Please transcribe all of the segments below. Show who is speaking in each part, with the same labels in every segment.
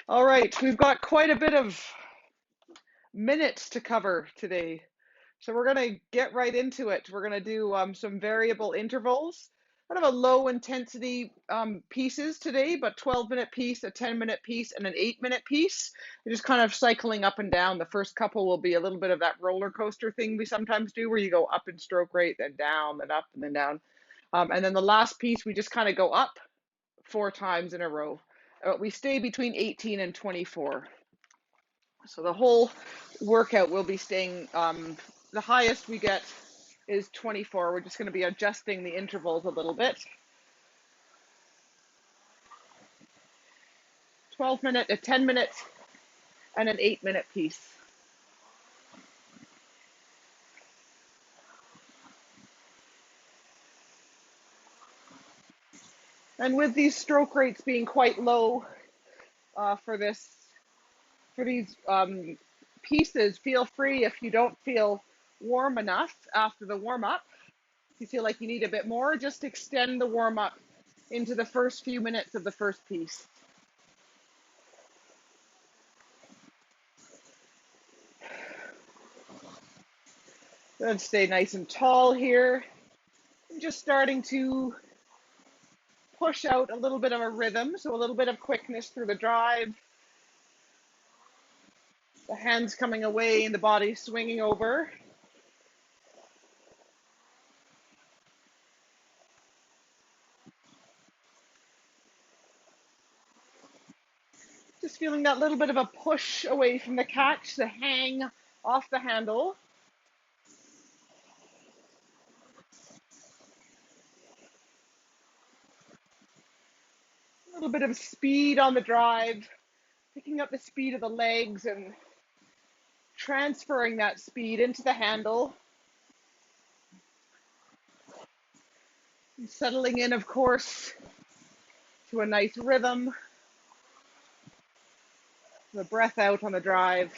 Speaker 1: All right, we've got quite a bit of minutes to cover today. So we're going to get right into it. We're going to do some variable intervals, kind of a low intensity pieces today, but 12-minute piece, a 10-minute piece, and an 8-minute piece. We're just kind of cycling up and down. The first couple will be a little bit of that roller coaster thing we sometimes do where you go up in stroke rate, then down, then up, and then down. And then the last piece, we just kind of go up 4 times in a row. We stay between 18 and 24. So the whole workout will be staying, the highest we get is 24. We're just going to be adjusting the intervals a little bit. 12-minute, a 10-minute, and an 8-minute piece. And with these stroke rates being quite low for these pieces, feel free if you don't feel warm enough after the warm-up. If you feel like you need a bit more, just extend the warm-up into the first few minutes of the first piece. Let's stay nice and tall here. I'm just starting to push out a little bit of a rhythm, so a little bit of quickness through the drive. The hands coming away and the body swinging over. Just feeling that little bit of a push away from the catch, the hang off the handle. A little bit of speed on the drive, picking up the speed of the legs and transferring that speed into the handle. And settling in, of course, to a nice rhythm. The breath out on the drive.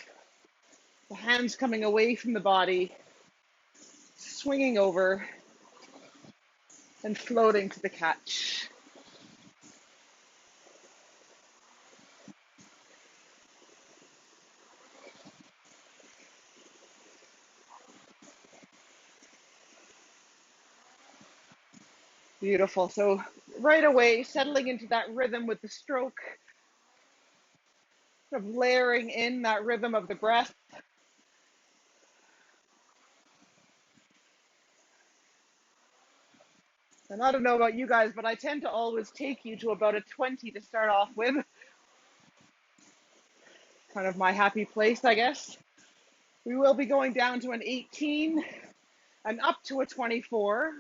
Speaker 1: The hands coming away from the body, swinging over and floating to the catch. Beautiful. So right away, settling into that rhythm with the stroke, sort of layering in that rhythm of the breath. And I don't know about you guys, but I tend to always take you to about a 20 to start off with. Kind of my happy place, I guess. We will be going down to an 18 and up to a 24.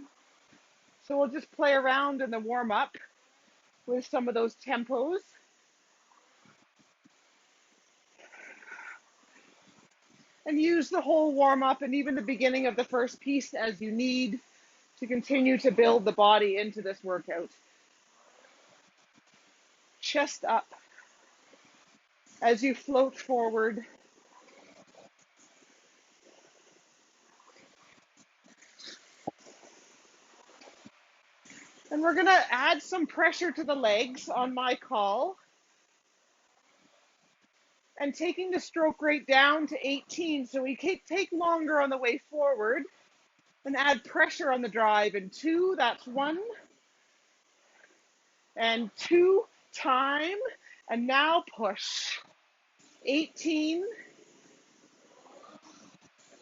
Speaker 1: So we'll just play around in the warm-up with some of those tempos. And use the whole warm-up and even the beginning of the first piece as you need to continue to build the body into this workout. Chest up as you float forward. And we're going to add some pressure to the legs on my call. And taking the stroke rate down to 18, so we take longer on the way forward and add pressure on the drive in 2, that's 1, and 2 time, and now push. 18,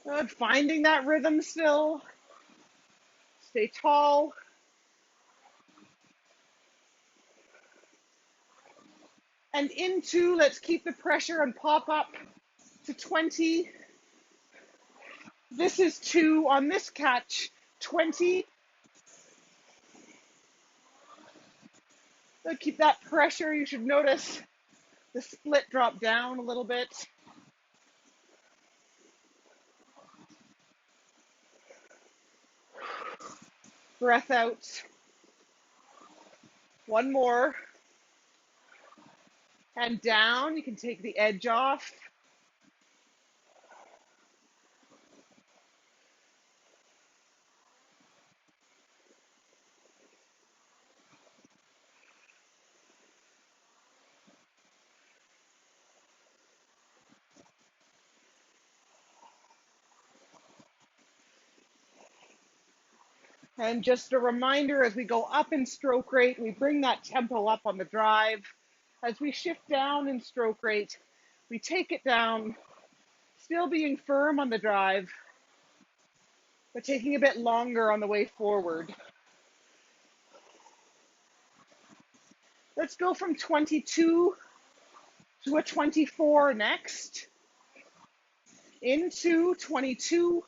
Speaker 1: good, finding that rhythm still, stay tall. And into, let's keep the pressure and pop up to 20. This is 2 on this catch, 20. So keep that pressure. You should notice the split drop down a little bit. Breath out. One more. And down, you can take the edge off. And just a reminder, as we go up in stroke rate, we bring that tempo up on the drive. As we shift down in stroke rate, we take it down, still being firm on the drive, but taking a bit longer on the way forward. Let's go from 22 to a 24 next. Into 22.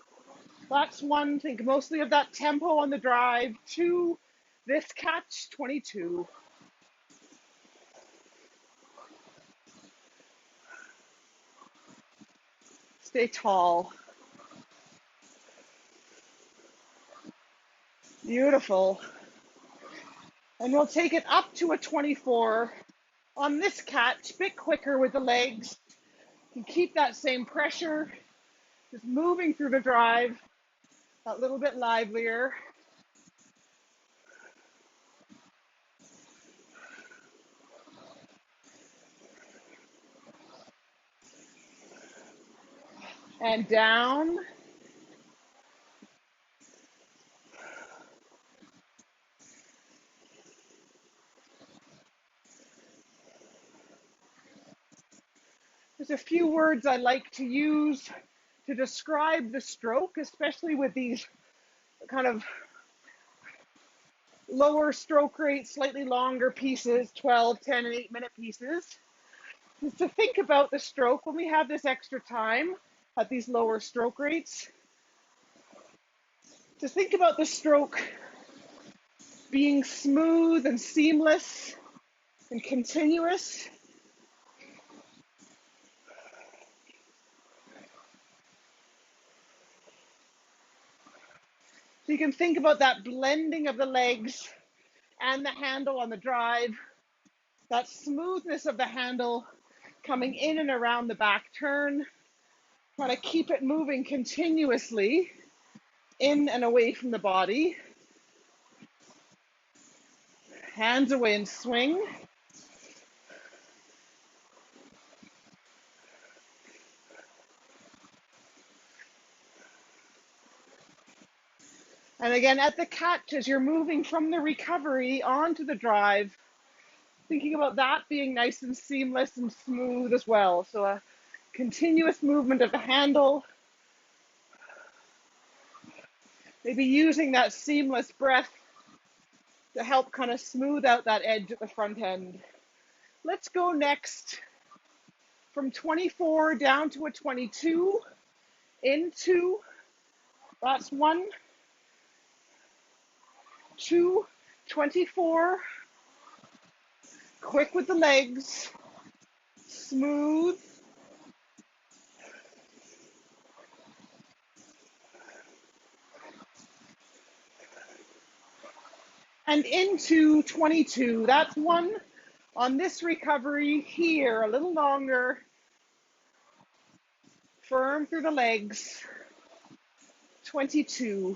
Speaker 1: That's one. Think mostly of that tempo on the drive. 2, this catch, 22. Stay tall. Beautiful. And we'll take it up to a 24 on this catch, a bit quicker with the legs. You can keep that same pressure, just moving through the drive, a little bit livelier. And down. There's a few words I like to use to describe the stroke, especially with these kind of lower stroke rate, slightly longer pieces, 12, 10, and 8-minute pieces, is to think about the stroke when we have this extra time at these lower stroke rates, to think about the stroke being smooth and seamless and continuous. So you can think about that blending of the legs and the handle on the drive, that smoothness of the handle coming in and around the back turn, trying to keep it moving continuously in and away from the body. Hands away and swing. And again, at the catch, as you're moving from the recovery onto the drive, thinking about that being nice and seamless and smooth as well. So a continuous movement of the handle, maybe using that seamless breath to help kind of smooth out that edge at the front end. Let's go next from 24 down to a 22, into, that's 1, 2, 24, quick with the legs, smooth, and into 22. That's 1 on this recovery here, a little longer, firm through the legs, 22.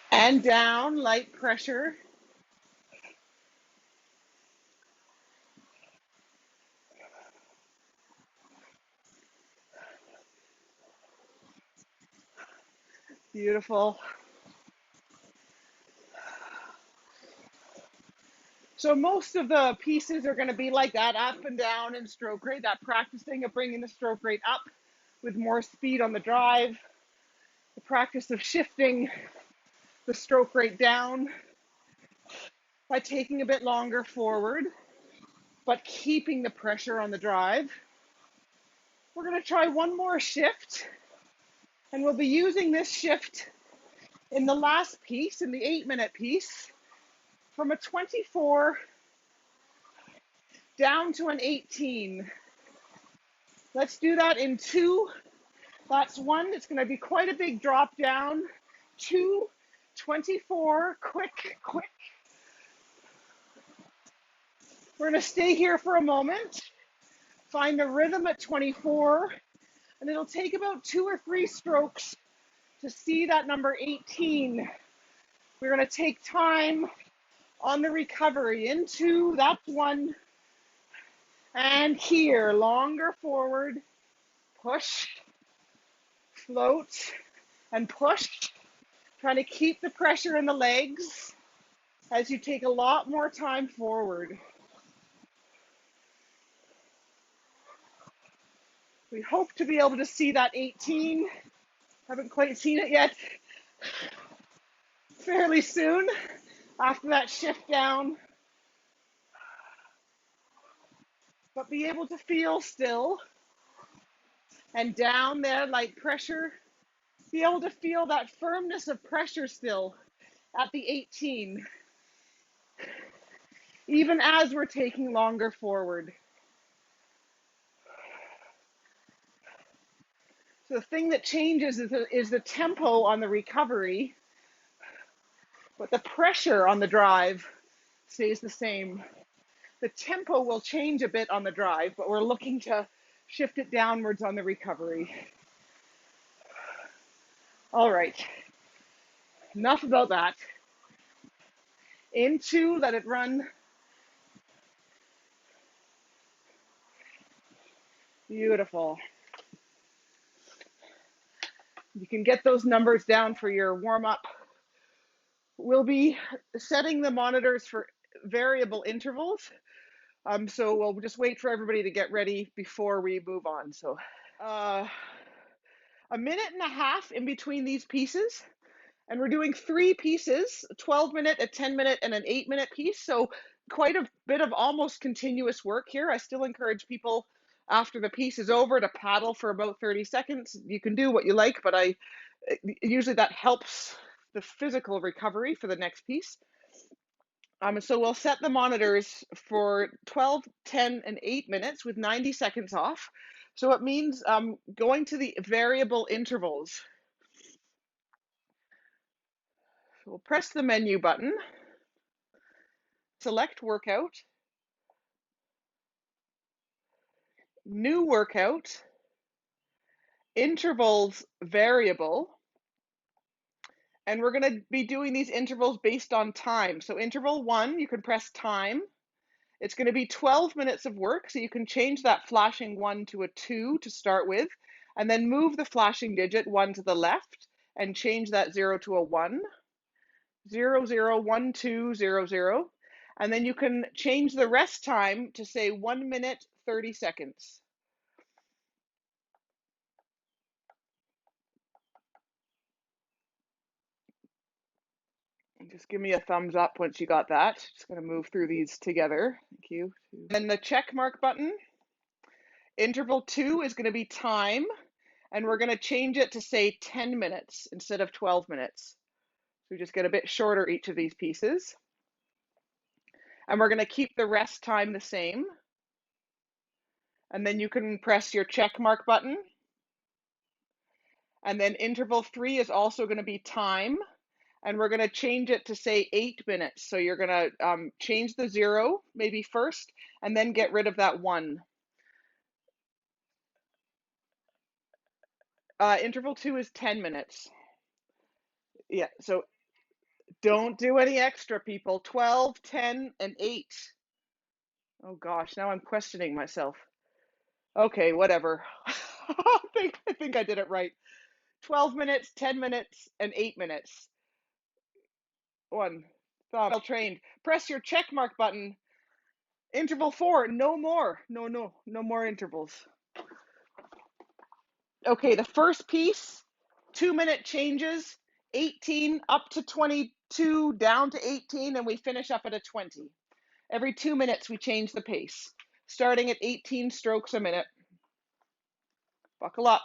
Speaker 1: And down, light pressure. Beautiful. So most of the pieces are going to be like that, up and down in stroke rate, that practicing of bringing the stroke rate up with more speed on the drive, the practice of shifting the stroke rate down by taking a bit longer forward, but keeping the pressure on the drive. We're going to try one more shift, and we'll be using this shift in the last piece, in the 8-minute piece, from a 24 down to an 18. Let's do that in 2. That's 1. It's going to be quite a big drop down. 2, 24, quick, quick. We're going to stay here for a moment, find the rhythm at 24, and it'll take about 2 or 3 strokes to see that number 18. We're going to take time on the recovery. Into, that's one. And here, longer forward, push, float, and push. Trying to keep the pressure in the legs as you take a lot more time forward. We hope to be able to see that 18. Haven't quite seen it yet. Fairly soon after that shift down. But be able to feel still and down there, light pressure. Be able to feel that firmness of pressure still at the 18, even as we're taking longer forward. So the thing that changes is the tempo on the recovery, but the pressure on the drive stays the same. The tempo will change a bit on the drive, but we're looking to shift it downwards on the recovery. All right, enough about that. Into, let it run. Beautiful. You can get those numbers down for your warm-up. We'll be setting the monitors for variable intervals. So we'll just wait for everybody to get ready before we move on. So a minute and a half in between these pieces. And we're doing 3 pieces, a 12-minute, a 10-minute, and an 8-minute piece. So quite a bit of almost continuous work here. I still encourage people after the piece is over to paddle for about 30 seconds. You can do what you like, but usually that helps the physical recovery for the next piece. So we'll set the monitors for 12, 10, and 8 minutes with 90 seconds off. So it means going to the variable intervals. So we'll press the menu button, select workout, new workout, intervals variable, and we're going to be doing these intervals based on time. So interval 1, you can press time. It's going to be 12 minutes of work, so you can change that flashing 1 to a 2 to start with, and then move the flashing digit 1 to the left and change that 0 to a 1. 0, 0, 1, 2, 0, 0. And then you can change the rest time to say 1 minute, 30 seconds. Just give me a thumbs up once you got that. Just going to move through these together. Thank you. And the check mark button. Interval 2 is going to be time, and we're going to change it to say 10 minutes instead of 12 minutes. So we just get a bit shorter each of these pieces. And we're going to keep the rest time the same. And then you can press your check mark button. And then interval 3 is also going to be time. And we're going to change it to say 8 minutes. So you're going to change the 0 maybe first, and then get rid of that 1. Interval 2 is 10 minutes. Yeah, so don't do any extra, people. 12, 10, and 8. Oh gosh, now I'm questioning myself. Okay, whatever. I think I did it right. 12 minutes, 10 minutes, and 8 minutes. 1. Well trained. Press your check mark button. Interval 4, no more. No more intervals. Okay, the first piece, 2-minute changes, 18 up to 22, down to 18, and we finish up at a 20. Every 2 minutes, we change the pace, starting at 18 strokes a minute. Buckle up.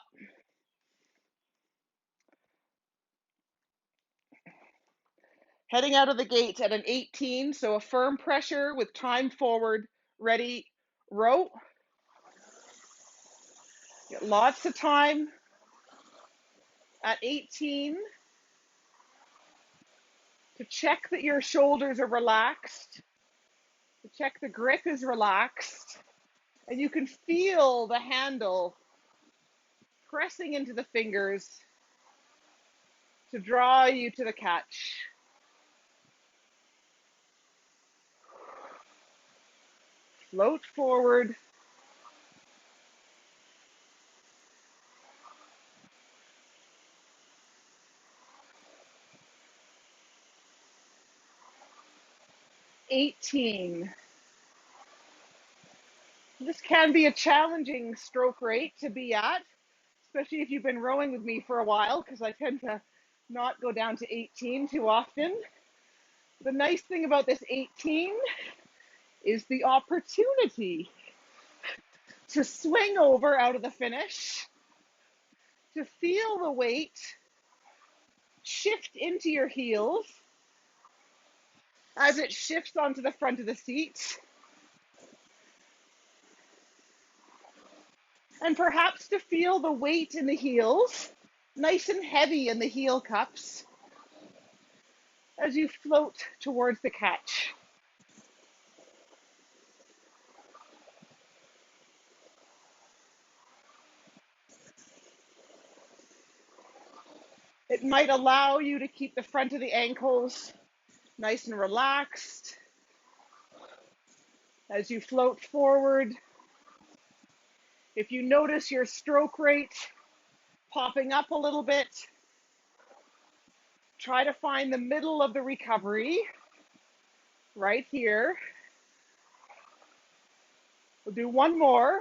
Speaker 1: Heading out of the gates at an 18, so a firm pressure with time forward, ready, row. Get lots of time at 18 to check that your shoulders are relaxed, to check the grip is relaxed, and you can feel the handle pressing into the fingers to draw you to the catch. Float forward. $18. This can be a challenging stroke rate to be at, especially if you've been rowing with me for a while, because I tend to not go down to 18 too often. The nice thing about this 18 is the opportunity to swing over out of the finish, to feel the weight shift into your heels as it shifts onto the front of the seat, and perhaps to feel the weight in the heels, nice and heavy in the heel cups, as you float towards the catch. It might allow you to keep the front of the ankles nice and relaxed as you float forward. If you notice your stroke rate popping up a little bit, try to find the middle of the recovery right here. We'll do one more,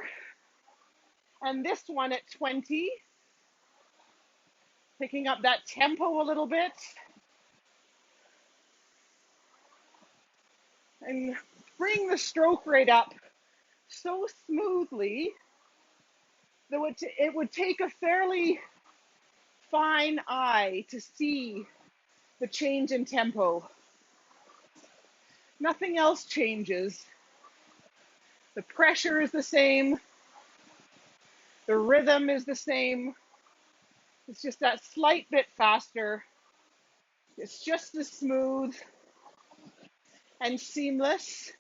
Speaker 1: and this one at 20, picking up that tempo a little bit, and bring the stroke rate up so smoothly that it would take a fairly fine eye to see the change in tempo. Nothing else changes. The pressure is the same. The rhythm is the same. It's just that slight bit faster. It's just as smooth and seamless.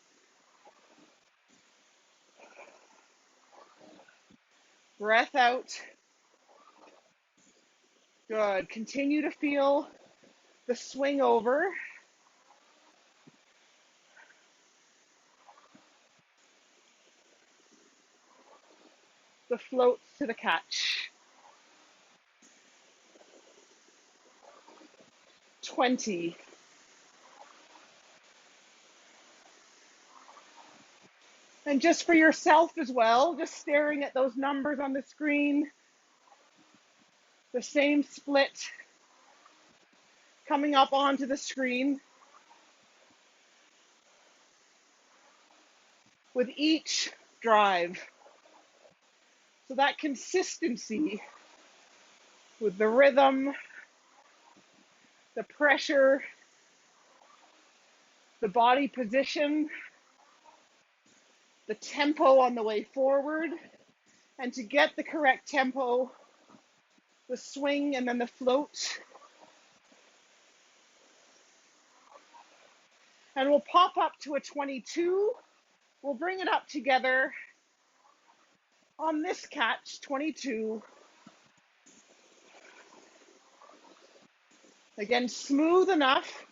Speaker 1: Breath out. Good. Continue to feel the swing over. The floats to the catch. 20. And just for yourself as well, just staring at those numbers on the screen, the same split coming up onto the screen with each drive. So that consistency with the rhythm, the pressure, the body position, the tempo on the way forward, and to get the correct tempo, the swing and then the float. And we'll pop up to a 22. We'll bring it up together on this catch, 22. Again, smooth enough.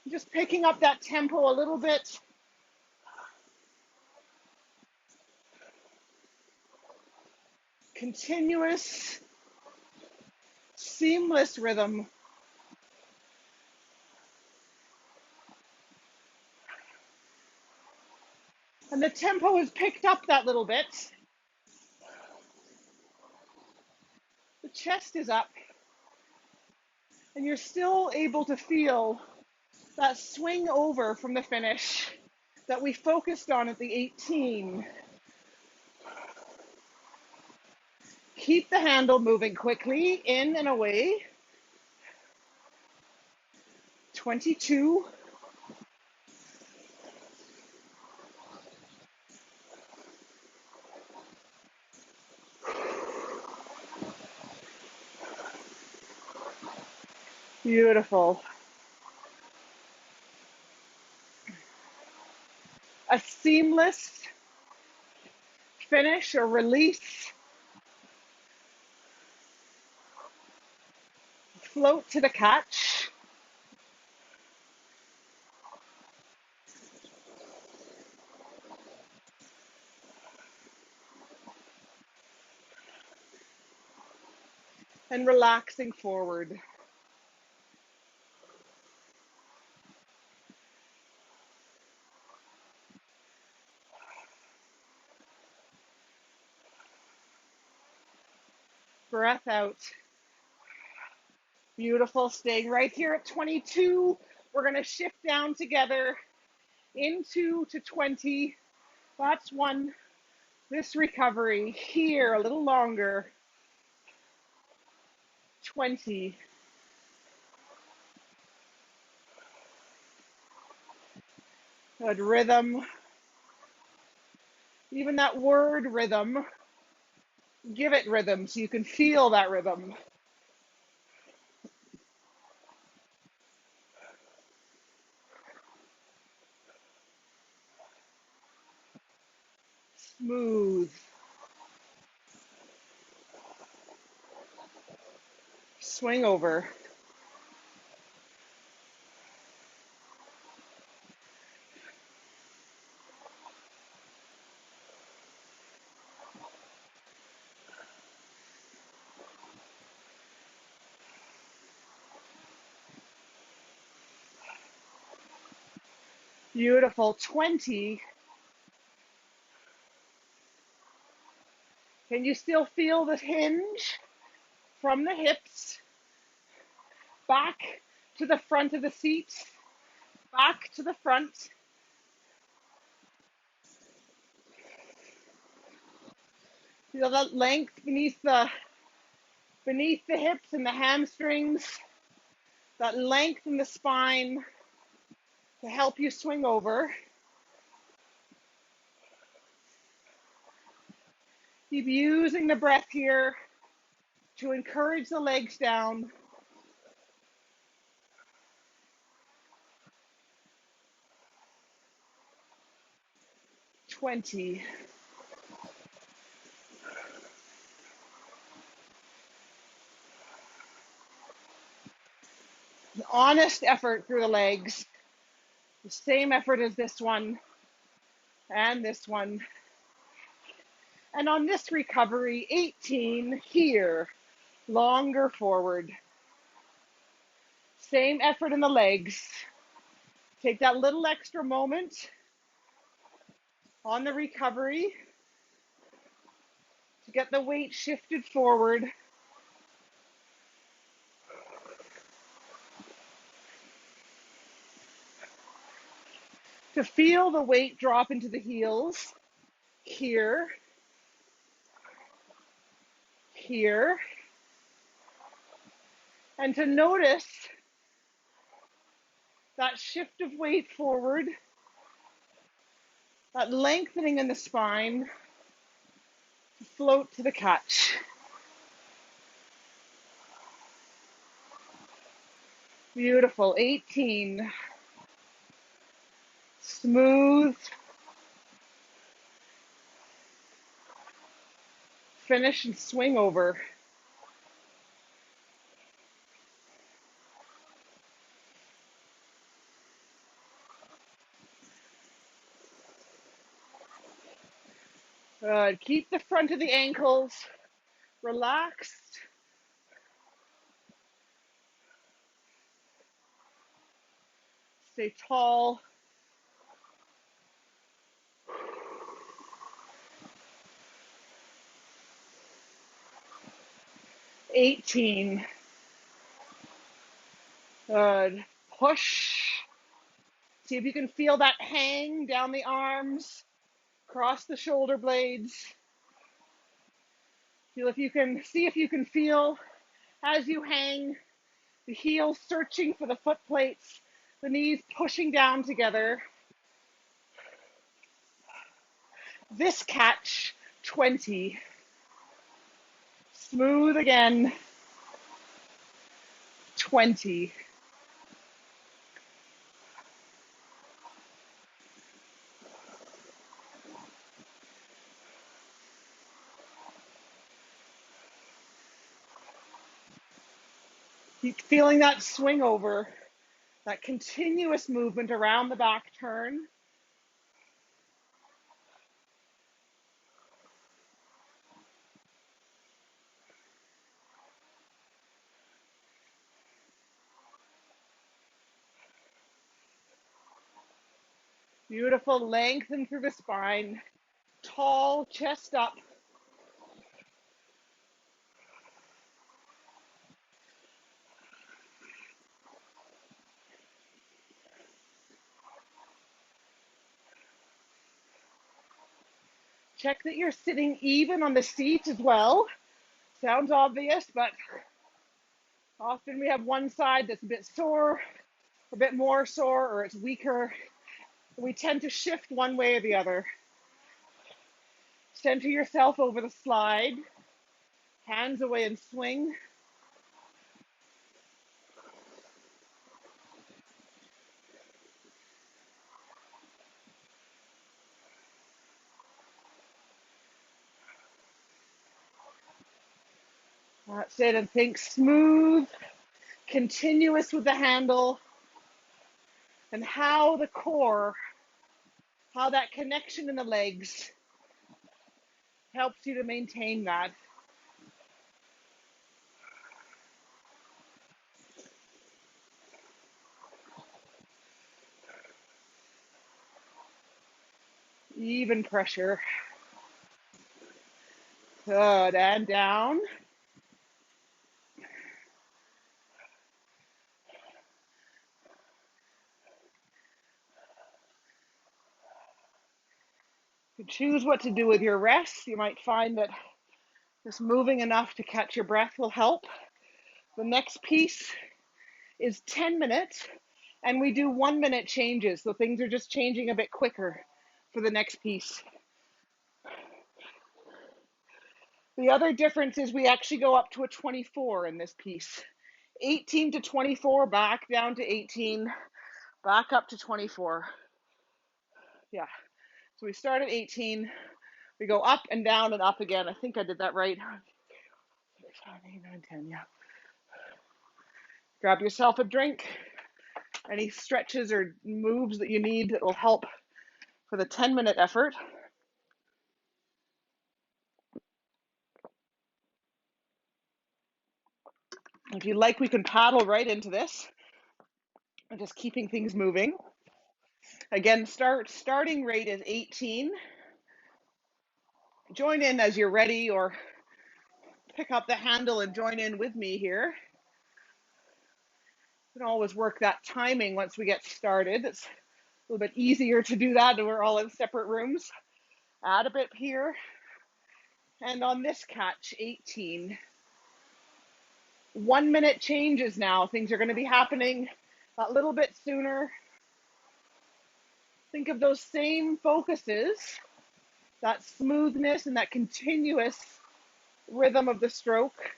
Speaker 1: Just picking up that tempo a little bit. Continuous, seamless rhythm. And the tempo is picked up that little bit. The chest is up. And you're still able to feel that swing over from the finish that we focused on at the 18. Keep the handle moving quickly, in and away. 22. Beautiful. A seamless finish or release. Float to the catch. and relaxing forward. Breath out. Beautiful. Staying right here at 22. We're going to shift down together into to 20. That's one. This recovery here a little longer. 20. Good rhythm. Even that word rhythm, give it rhythm so you can feel that rhythm. Smooth. Swing over. Beautiful. 20. Can you still feel the hinge from the hips back to the front of the seat, back to the front? Feel that length beneath the hips and the hamstrings, that length in the spine to help you swing over. Keep using the breath here to encourage the legs down. 20. An honest effort through the legs. The same effort as this one and this one. And on this recovery, 18 here, longer forward. Same effort in the legs. Take that little extra moment on the recovery to get the weight shifted forward. To feel the weight drop into the heels, here, here, and to notice that shift of weight forward, that lengthening in the spine, to float to the catch. Beautiful. 18. Smooth. Finish and swing over. Good. Keep the front of the ankles relaxed. Stay tall. 18. Good. Push. See if you can feel that hang down the arms, across the shoulder blades. See if you can feel as you hang, the heels searching for the foot plates, the knees pushing down together. This catch, 20. Smooth again, 20. Keep feeling that swing over, that continuous movement around the back turn. Beautiful, lengthen through the spine, tall, chest up. Check that you're sitting even on the seat as well. Sounds obvious, but often we have one side that's a bit sore, a bit more sore, or it's weaker. We tend to shift one way or the other. Center yourself over the slide, hands away and swing. That's it, and think smooth, continuous with the handle, and how the core, how that connection in the legs helps you to maintain that. Even pressure. Good, and down. You choose what to do with your rest. You might find that just moving enough to catch your breath will help. The next piece is 10 minutes, and we do 1 minute changes. So things are just changing a bit quicker for the next piece. The other difference is we actually go up to a 24 in this piece. 18 to 24, back down to 18, back up to 24. Yeah, so we start at 18, we go up and down and up again. I think I did that right. 5, 8, 9, 10, yeah. Grab yourself a drink, any stretches or moves that you need that will help for the 10-minute effort. If you like, we can paddle right into this. I'm just keeping things moving. Again, starting rate is 18. Join in as you're ready, or pick up the handle and join in with me here. We can always work that timing once we get started. It's a little bit easier to do that when we're all in separate rooms. Add a bit here. And on this catch, 18. 1 minute changes now. Things are going to be happening a little bit sooner. Think of those same focuses, that smoothness and that continuous rhythm of the stroke,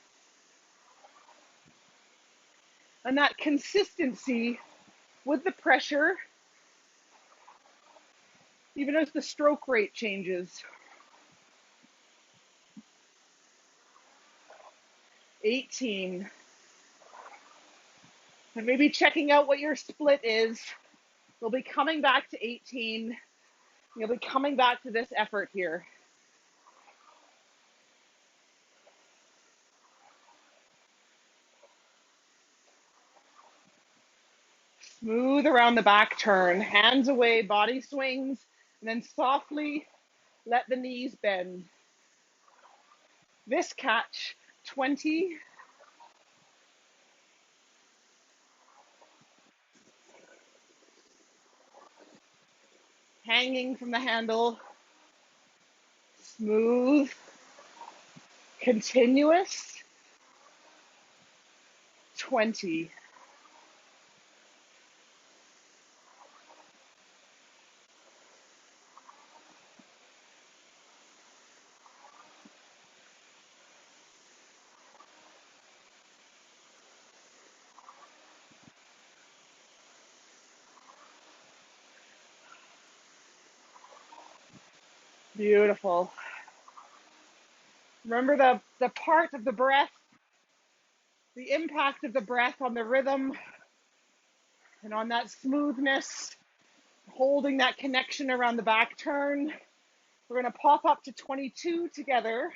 Speaker 1: and that consistency with the pressure, even as the stroke rate changes. 18. And maybe checking out what your split is. We'll be coming back to 18. You'll be coming back to this effort here. Smooth around the back turn, hands away, body swings, and then softly let the knees bend. This catch, 20. Hanging from the handle, smooth, continuous, 20. Beautiful. Remember the part of the breath, the impact of the breath on the rhythm and on that smoothness, holding that connection around the back turn. We're going to pop up to 22 together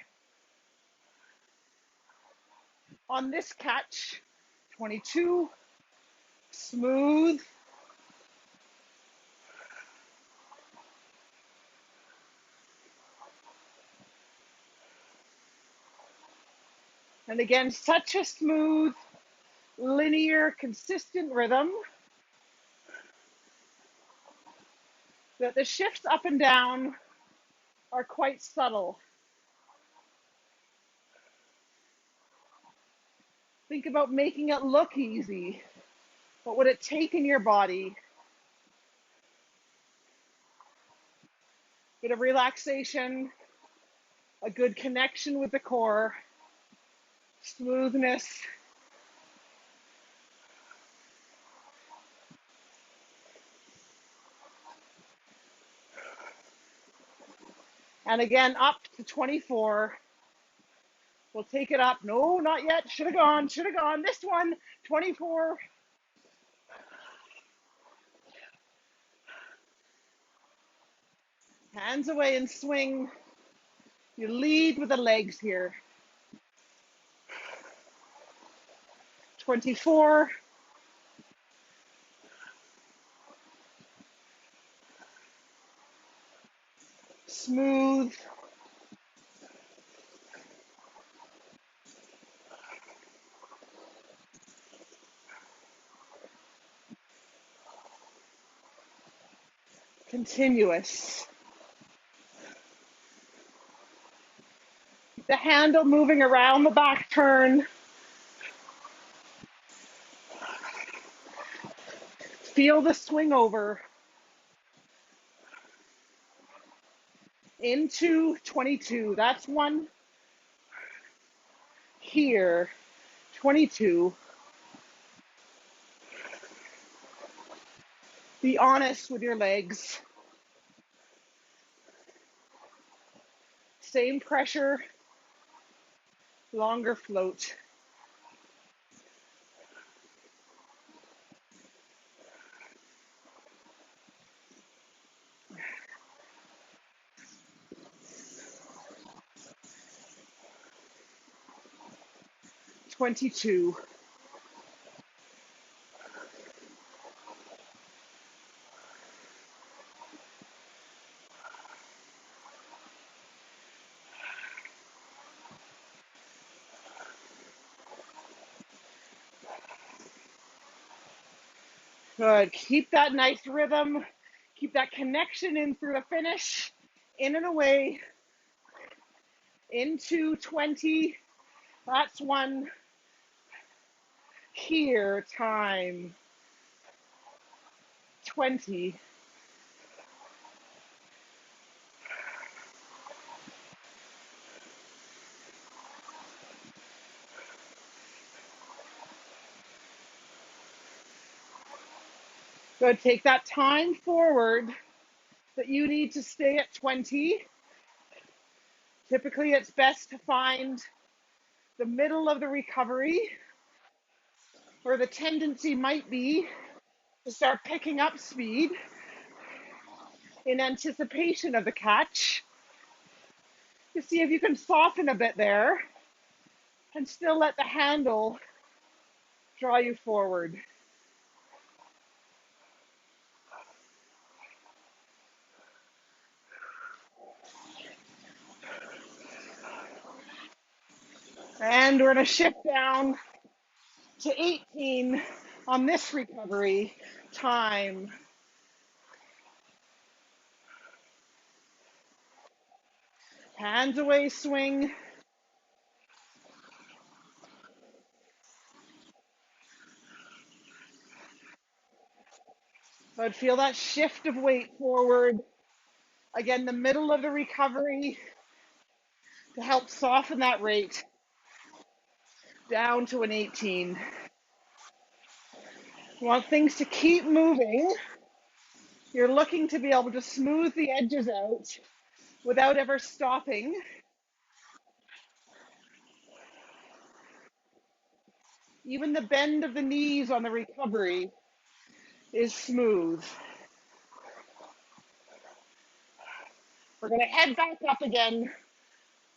Speaker 1: on this catch. 22, smooth, And again, such a smooth, linear, consistent rhythm that the shifts up and down are quite subtle. Think about making it look easy. What would it take in your body? Bit of relaxation, a good connection with the core, smoothness. And again, up to 24. We'll take it up. No, not yet. Should have gone. Should have gone. This one, 24. Hands away and swing. You lead with the legs here. 24. Smooth. Continuous. The handle moving around the back turn. Feel the swing over. Into 22. That's one. Here. 22. Be honest with your legs. Same pressure. Longer float. Twenty-two. Good. Keep that nice rhythm. Keep that connection in through the finish. In and away. Into 20. That's one. Here. Time. 20. Good. Take that time forward that you need to stay at 20. Typically, it's best to find the middle of the recovery, where the tendency might be to start picking up speed in anticipation of the catch, to see if you can soften a bit there and still let the handle draw you forward. And we're going to shift down to 18 on this recovery. Time. Hands away, swing. But feel that shift of weight forward. Again, the middle of the recovery to help soften that rate down to an 18. You want things to keep moving. You're looking to be able to smooth the edges out without ever stopping. Even the bend of the knees on the recovery is smooth. We're going to head back up again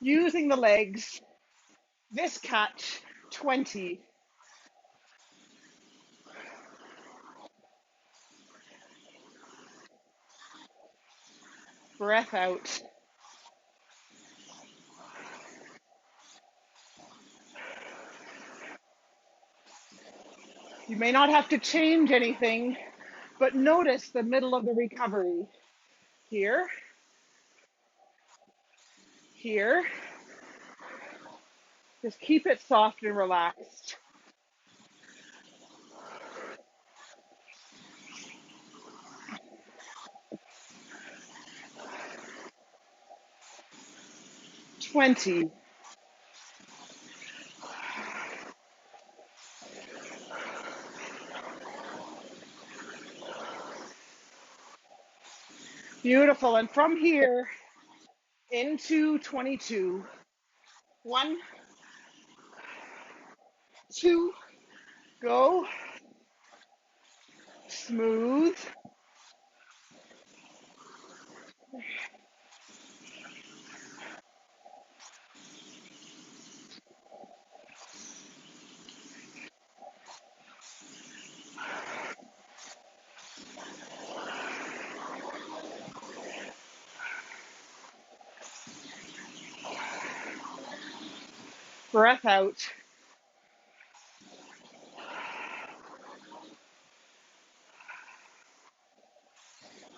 Speaker 1: using the legs. This catch, 20. Breath out. You may not have to change anything, but notice the middle of the recovery. Here, here. Just keep it soft and relaxed. 20. Beautiful. And from here into 22. 1, 2, go. Smooth. Breath out.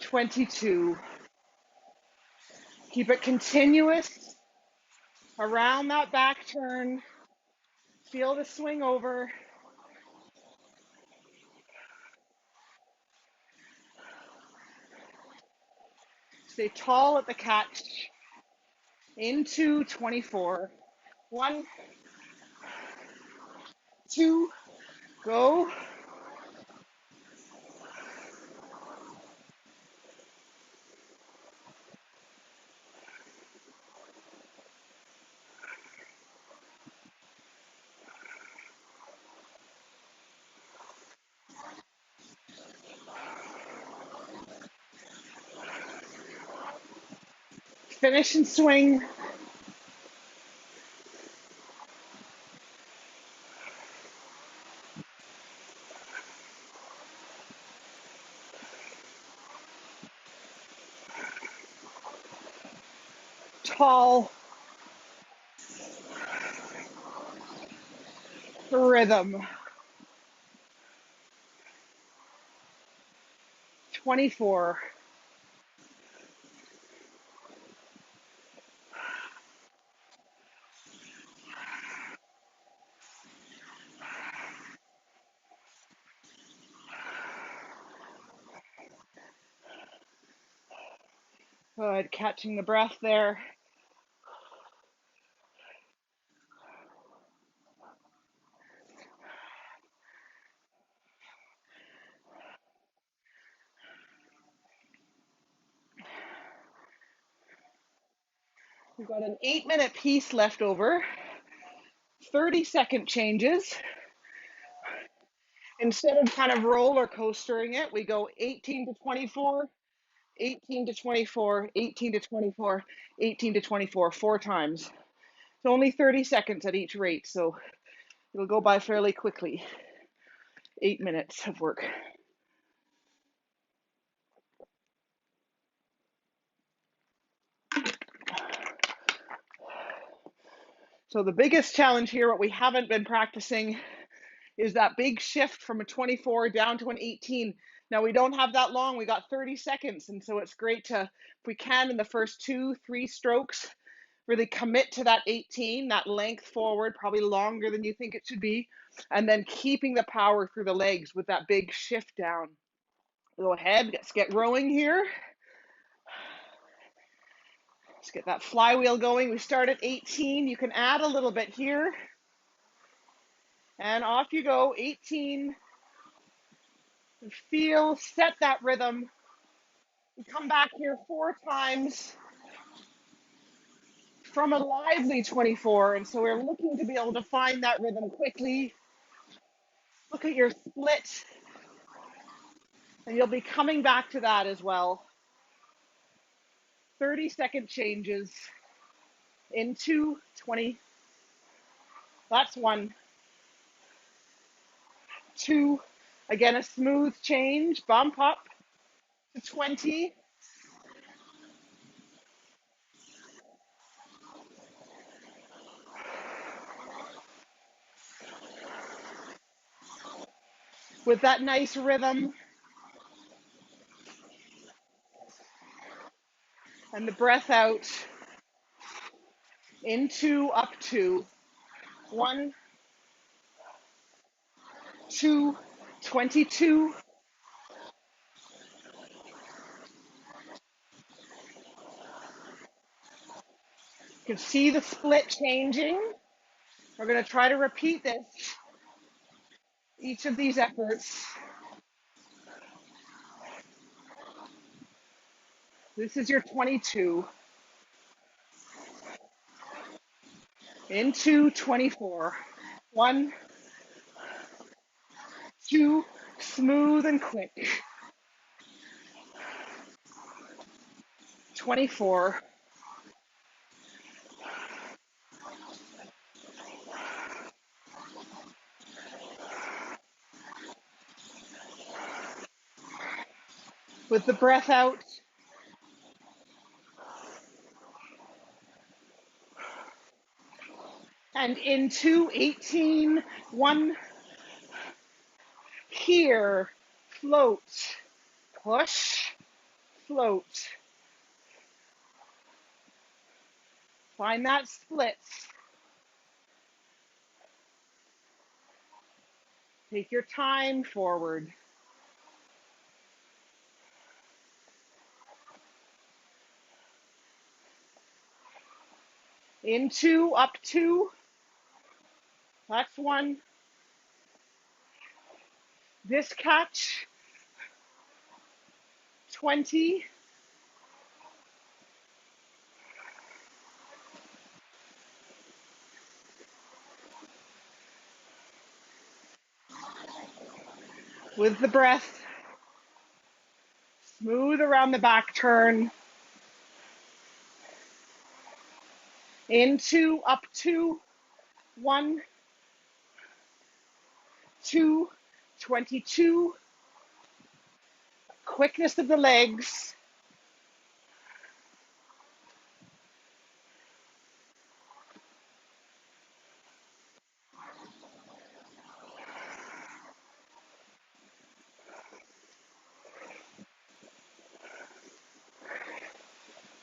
Speaker 1: 22. Keep it continuous around that back turn. Feel the swing over. Stay tall at the catch. Into 24. 1, 2, go. Finish and swing. Tall. Rhythm. 24. Good. Catching the breath there. We've got an 8-minute piece left over. 30-second changes. Instead of kind of roller coastering it, we go 18 to 24, 18 to 24, 18 to 24, 18 to 24, 4 times. It's only 30 seconds at each rate, so it'll go by fairly quickly. 8 minutes of work. So the biggest challenge here, what we haven't been practicing, is that big shift from a 24 down to an 18. Now we don't have that long, we got 30 seconds, and so it's great to, if we can, in the first 2-3 strokes, really commit to that 18, that length forward, probably longer than you think it should be, and then keeping the power through the legs with that big shift down. Go ahead, let's get rowing here. Let's get that flywheel going. We start at 18. You can add a little bit here. And off you go, 18. And feel, set that rhythm. We come back here 4 times from a lively 24. And so we're looking to be able to find that rhythm quickly. Look at your split. And you'll be coming back to that as well. 30-second changes into 20. That's 1, 2. Again, a smooth change. Bump up to 20. with that nice rhythm. And the breath out into up to 1, 2, 22. You can see the split changing. We're going to try to repeat this, each of these efforts. This is your 22. Into 24. 1, 2, smooth and quick. 24. With the breath out. And into 18. 1. Here. Float. Push. Float. Find that split. Take your time forward. Into, up to. That's 1. This catch. 20. With the breath. Smooth around the back turn. Into, up to. 1, 2, 22. Quickness of the legs.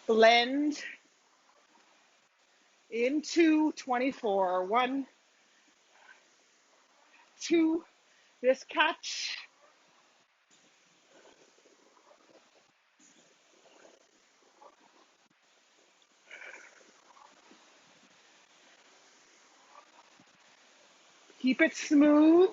Speaker 1: Blend into 24. 1, 2, this catch. Keep it smooth.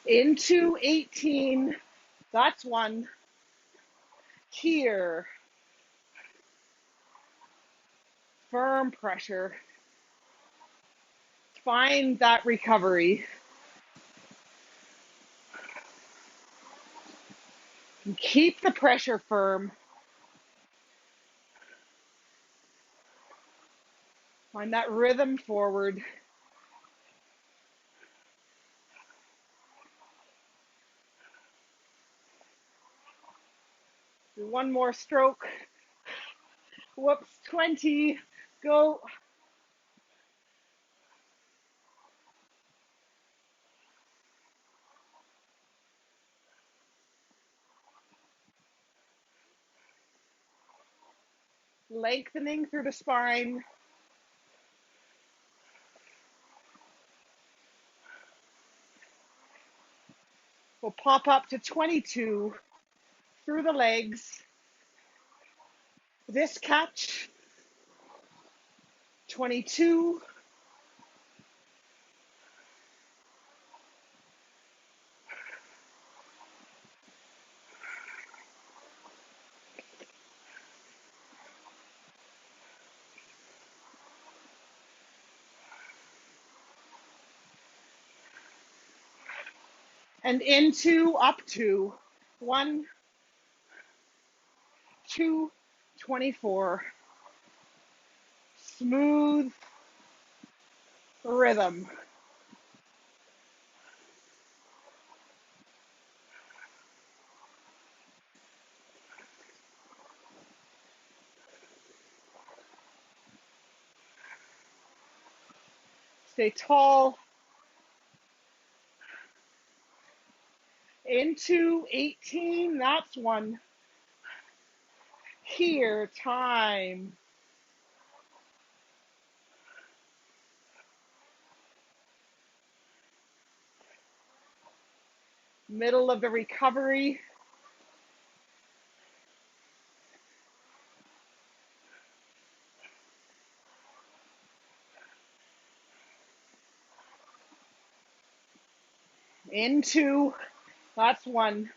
Speaker 1: Into 18. That's 1. Here. Firm pressure. Find that recovery. And keep the pressure firm. Find that rhythm forward. Do one more stroke. Whoops, 20. Go. Lengthening through the spine. We'll pop up to 22 through the legs. This catch. 22. And into, up to. 1, 2, 24. Smooth rhythm. Stay tall. Into 18, that's one. Here, time. Middle of the recovery. Into, that's one.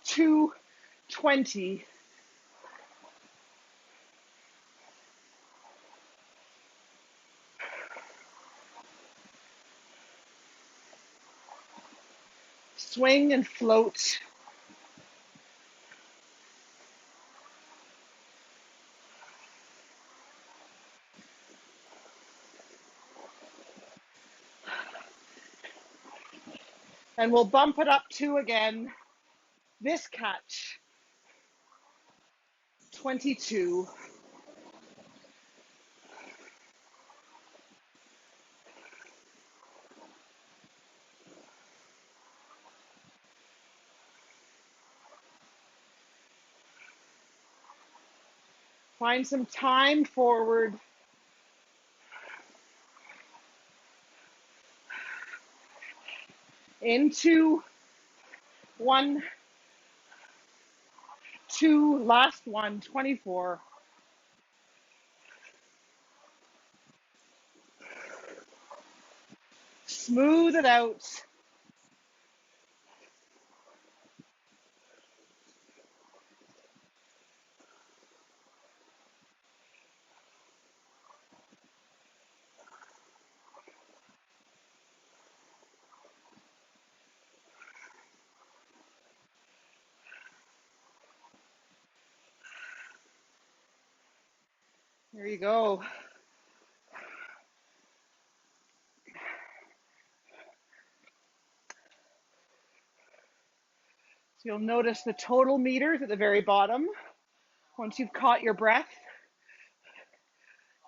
Speaker 1: 220. Swing and float. And we'll bump it up to again. This catch. 22. Find some time forward. Into 1, 2, last one, 24. Smooth it out. There you go. So you'll notice the total meters at the very bottom. Once you've caught your breath,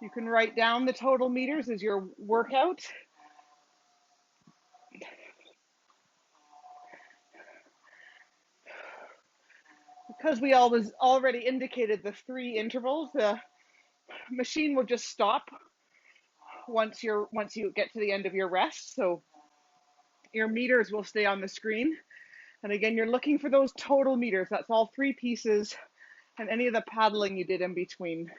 Speaker 1: you can write down the total meters as your workout. Because we already indicated the 3 intervals, the machine will just stop once you get to the end of your rest. So your meters will stay on the screen. And again, you're looking for those total meters. That's all 3 pieces and any of the paddling you did in between.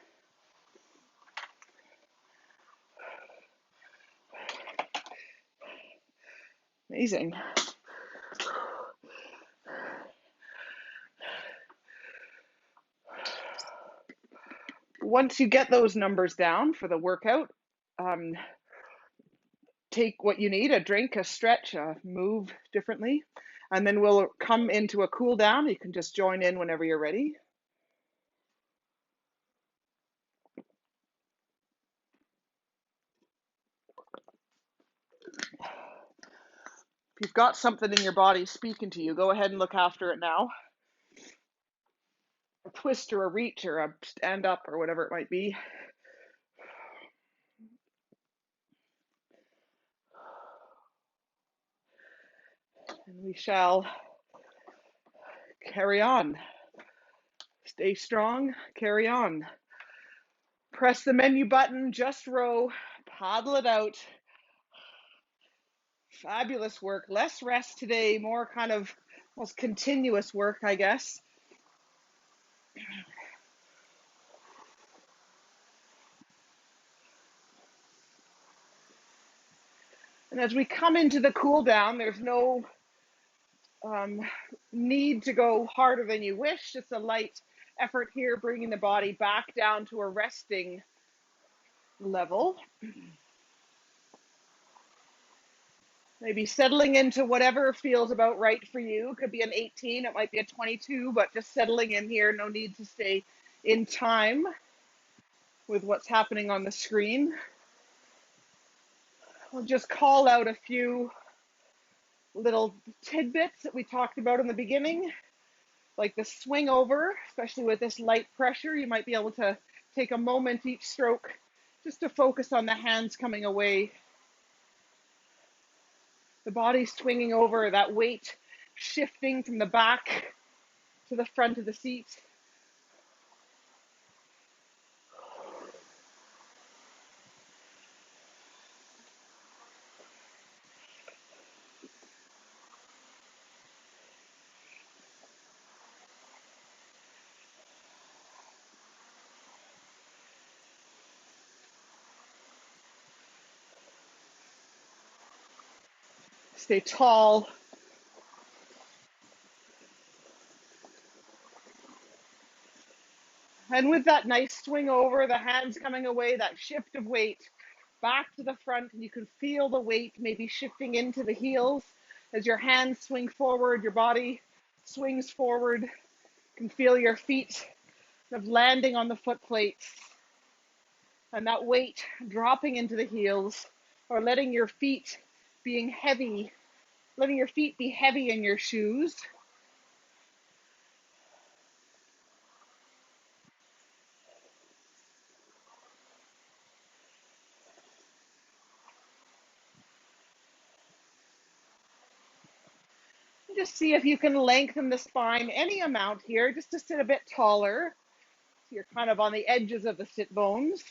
Speaker 1: Amazing. Once you get those numbers down for the workout, take what you need, a drink, a stretch, move differently, and then we'll come into a cool down. You can just join in whenever you're ready. If you've got something in your body speaking to you, go ahead and look after it now. A twist or a reach or a stand up or whatever it might be. And we shall carry on. Stay strong, carry on. Press the menu button, just row, paddle it out. Fabulous work. Less rest today, more kind of almost continuous work, I guess. And as we come into the cool down, there's no need to go harder than you wish. Just a light effort here, bringing the body back down to a resting level. Maybe settling into whatever feels about right for you. It could be an 18, it might be a 22, but just settling in here. No need to stay in time with what's happening on the screen. We'll just call out a few little tidbits that we talked about in the beginning, like the swing over, especially with this light pressure. You might be able to take a moment each stroke Just to focus on the hands coming away, the body swinging over, that weight shifting from the back to the front of the seat. Stay tall. And with that nice swing over, the hands coming away, that shift of weight back to the front, and you can feel the weight maybe shifting into the heels as your hands swing forward, your body swings forward. You can feel your feet kind of landing on the foot plates and that weight dropping into the heels, or letting your feet being heavy, letting your feet be heavy in your shoes. Just see if you can lengthen the spine any amount here, just to sit a bit taller. So you're kind of on the edges of the sit bones.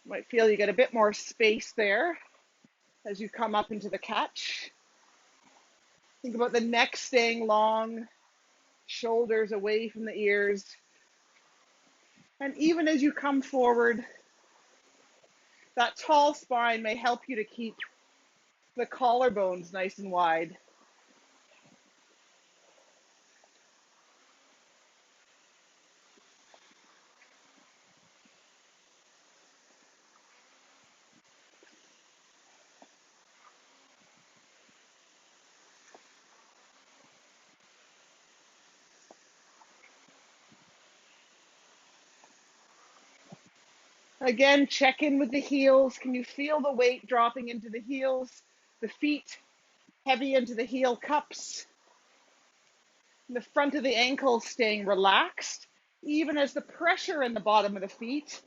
Speaker 1: You might feel you get a bit more space there as you come up into the catch. Think about the neck staying long, shoulders away from the ears. And even as you come forward, that tall spine may help you to keep the collarbones nice and wide. Again, check in with the heels. Can you feel the weight dropping into the heels? The feet heavy into the heel cups. The front of the ankles staying relaxed, even as the pressure in the bottom of the feet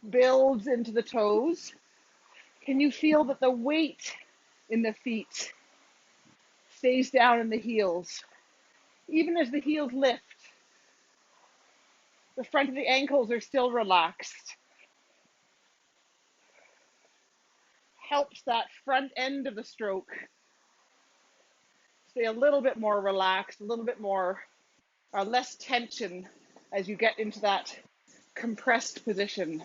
Speaker 1: builds into the toes. Can you feel that the weight in the feet stays down in the heels? Even as the heels lift, the front of the ankles are still relaxed. Helps that front end of the stroke stay a little bit more relaxed, a little bit more, or less tension as you get into that compressed position.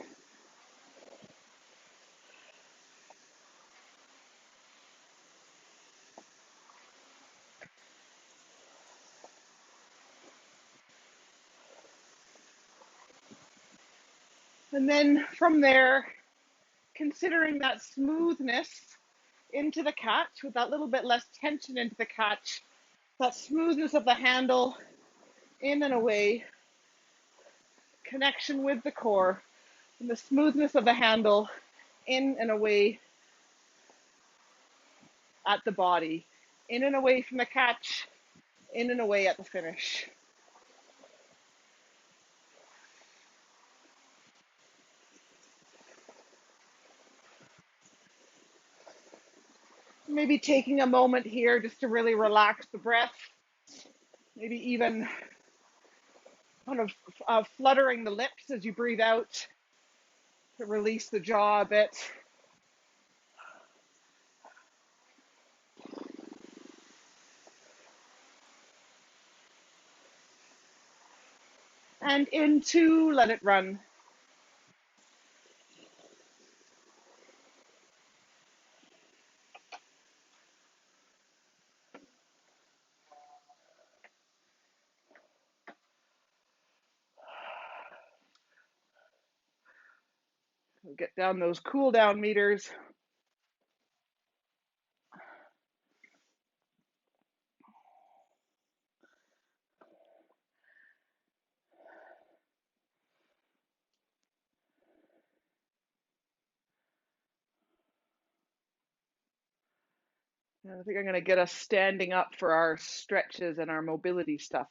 Speaker 1: And then from there, considering that smoothness into the catch, with that little bit less tension into the catch, that smoothness of the handle in and away, connection with the core, and the smoothness of the handle in and away at the body, in and away from the catch, in and away at the finish. Maybe taking a moment here just to really relax the breath, maybe even kind of fluttering the lips as you breathe out to release the jaw a bit. And into, let it run. We'll get down those cool down meters. And I think I'm going to get us standing up for our stretches and our mobility stuff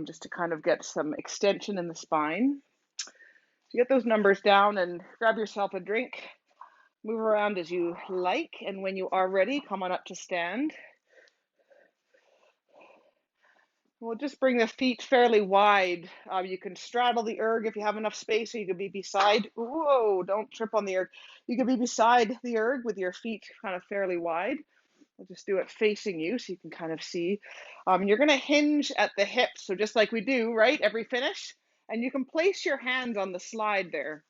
Speaker 1: just to kind of get some extension in the spine. So you get those numbers down and grab yourself a drink, move around as you like, and when you are ready, come on up to stand. We'll just bring the feet fairly wide. You can straddle the erg if you have enough space, or you could be beside, whoa, don't trip on the erg. You could be beside the erg with your feet kind of fairly wide. I'll just do it facing you so you can kind of see. You're going to hinge at the hips, so just like we do, right, every finish. And you can place your hands on the slide there.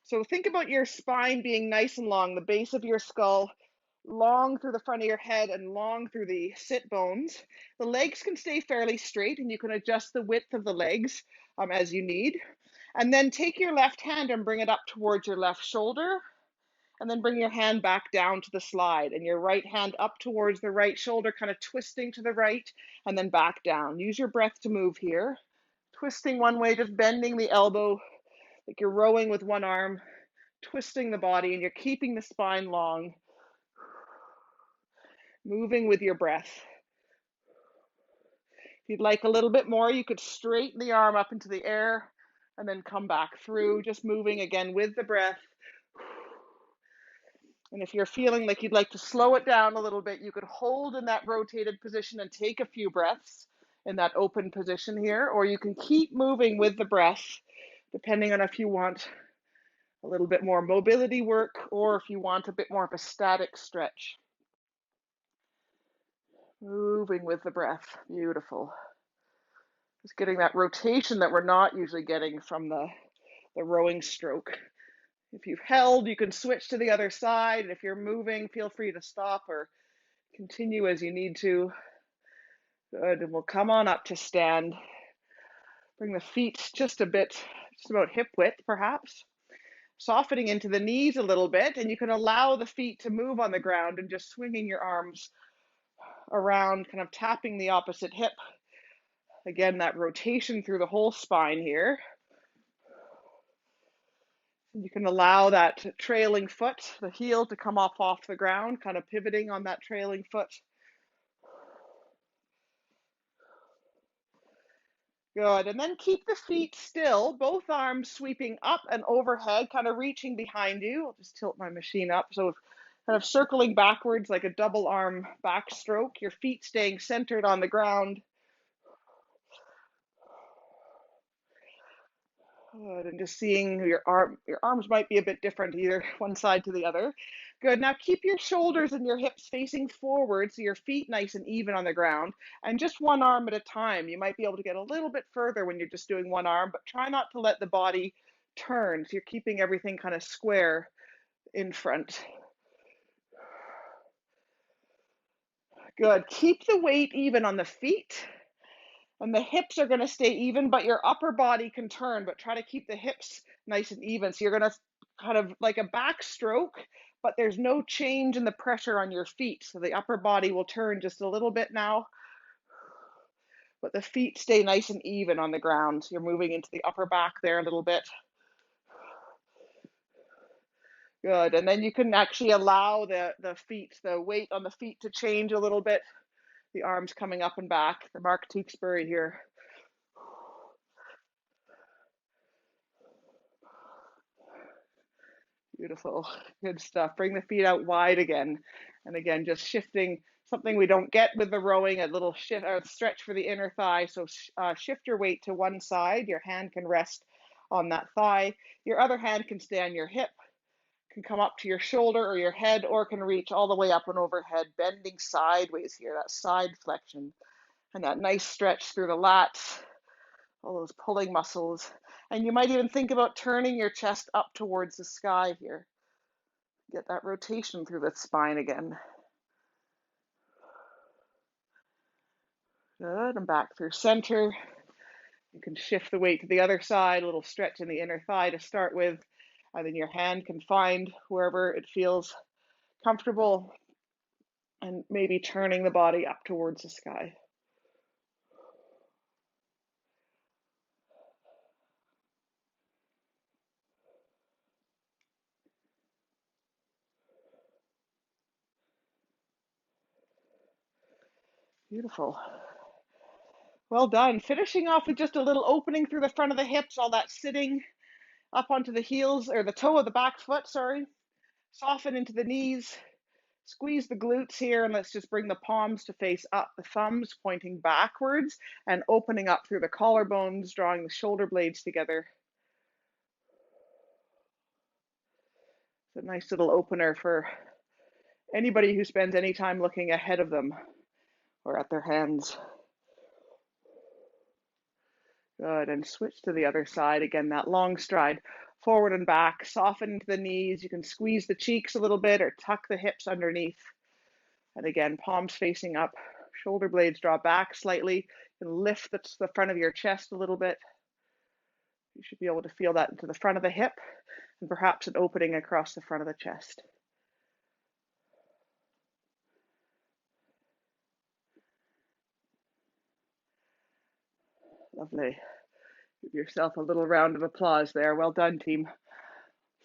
Speaker 1: So think about your spine being nice and long, the base of your skull long through the front of your head and long through the sit bones. The legs can stay fairly straight, and you can adjust the width of the legs as you need. And then take your left hand and bring it up towards your left shoulder, and then bring your hand back down to the slide, and your right hand up towards the right shoulder, kind of twisting to the right, and then back down. Use your breath to move here. Twisting one way, just bending the elbow, like you're rowing with one arm, twisting the body, and you're keeping the spine long. Moving with your breath. If you'd like a little bit more, you could straighten the arm up into the air and then come back through, just moving again with the breath. And if you're feeling like you'd like to slow it down a little bit, you could hold in that rotated position and take a few breaths in that open position here, or you can keep moving with the breath, depending on if you want a little bit more mobility work or if you want a bit more of a static stretch. Moving with the breath. Beautiful. Just getting that rotation that we're not usually getting from the rowing stroke. If you've held, you can switch to the other side. And if you're moving, feel free to stop or continue as you need to. Good. And we'll come on up to stand. Bring the feet just a bit, just about hip width perhaps. Softening into the knees a little bit. And you can allow the feet to move on the ground and just swinging your arms around, kind of tapping the opposite hip. Again, that rotation through the whole spine here. You can allow that trailing foot, the heel, to come off the ground, kind of pivoting on that trailing foot. Good, and then keep the feet still, both arms sweeping up and overhead, kind of reaching behind you. I'll just tilt my machine up. So kind of circling backwards like a double arm backstroke, your feet staying centered on the ground. Good, and just seeing your arms might be a bit different, either one side to the other. Good, now keep your shoulders and your hips facing forward so your feet nice and even on the ground, and just one arm at a time. You might be able to get a little bit further when you're just doing one arm, but try not to let the body turn, so you're keeping everything kind of square in front. Good, keep the weight even on the feet. And the hips are going to stay even, but your upper body can turn, but try to keep the hips nice and even. So you're going to kind of like a backstroke, but there's no change in the pressure on your feet. So the upper body will turn just a little bit now, but the feet stay nice and even on the ground. So you're moving into the upper back there a little bit. Good. And then you can actually allow the feet, the weight on the feet to change a little bit. The arms coming up and back, the Mark Tewksbury here. Beautiful. Good stuff. Bring the feet out wide again. And again, just shifting, something we don't get with the rowing, a little shift or stretch for the inner thigh. So shift your weight to one side. Your hand can rest on that thigh. Your other hand can stay on your hip, can come up to your shoulder or your head, or can reach all the way up and overhead, bending sideways here, that side flexion. And that nice stretch through the lats, all those pulling muscles. And you might even think about turning your chest up towards the sky here. Get that rotation through the spine again. Good, and back through center. You can shift the weight to the other side, a little stretch in the inner thigh to start with, and then your hand can find wherever it feels comfortable, and maybe turning the body up towards the sky. Beautiful. Well done. Finishing off with just a little opening through the front of the hips, all that sitting up onto the heels, or the toe of the back foot, sorry. Soften into the knees. Squeeze the glutes here, and let's just bring the palms to face up, the thumbs pointing backwards and opening up through the collarbones, drawing the shoulder blades together. It's a nice little opener for anybody who spends any time looking ahead of them or at their hands. Good, and switch to the other side. Again, that long stride, forward and back, soften into the knees. You can squeeze the cheeks a little bit or tuck the hips underneath. And again, palms facing up, shoulder blades draw back slightly. You can lift the front of your chest a little bit. You should be able to feel that into the front of the hip and perhaps an opening across the front of the chest. Lovely. Give yourself a little round of applause there. Well done, team.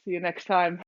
Speaker 1: See you next time.